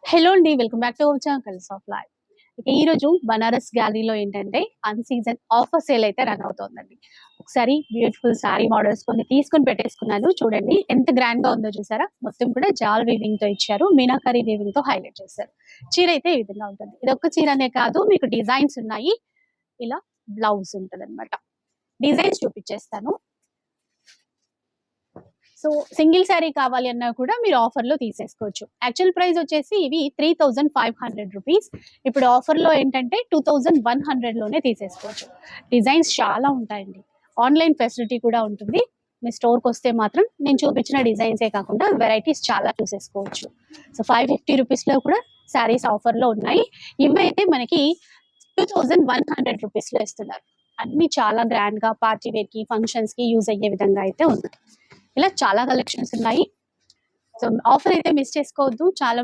Hello అండి. Welcome back to our channel colours of life. ఇక ఈరోజు బనారస్ గ్యాలరీలో ఏంటంటే అన్ సీజన్ ఆఫర్ సేల్ అయితే రన్ అవుతోందండి. ఒకసారి బ్యూటిఫుల్ సారీ మోడల్స్ కొన్ని తీసుకొని పెట్టేసుకున్నాను. చూడండి ఎంత గ్రాండ్‌గా ఉందో చూసారా? మొత్తం కూడా జాల్ వీవింగ్‌తో ఇచ్చారు. మీనాకరీ వీవింగ్‌తో హైలైట్ చేశారు. చీర అయితే ఈ విధంగా ఉంటుంది. ఇదొక్క చీరనే కాదు మీకు డిజైన్స్ ఉన్నాయి. ఇలా బ్లౌజ్ ఉంటదనమాట. డిజైన్స్ చూపిచ్చేస్తాను. సో సింగిల్ శారీ కావాలి అన్నా కూడా మీరు ఆఫర్‌లో తీసేసుకోవచ్చు. యాక్చువల్ ప్రైస్ వచ్చేసి ఇవి 3500 రూపీస్. ఇప్పుడు ఆఫర్‌లో ఏంటంటే 2100 లోనే తీసేసుకోవచ్చు. డిజైన్స్ చాలా ఉంటాయండి. ఆన్‌లైన్ ఫెసిలిటీ కూడా ఉంటుంది. మీ స్టోర్‌కొస్తే మాత్రం నేను చూపించిన డిజైన్సే కాకుండా వెరైటీస్ చాలా చూసేసుకోవచ్చు. సో 550 రూపీస్‌లో కూడా శారీస్ ఆఫర్‌లో ఉన్నాయి. ఇవైతే మనకి 2100 రూపీస్‌లో ఇస్తున్నారు. అన్నీ చాలా గ్రాండ్‌గా పార్టీ వేర్‌కి, ఫంక్షన్స్‌కి యూజ్ అయ్యే విధంగా అయితే ఉన్నాయి. ఇలా చాలా కలెక్షన్స్ ఉన్నాయి. సో ఆఫర్ అయితే మిస్ చేసుకోవద్దు. చాలా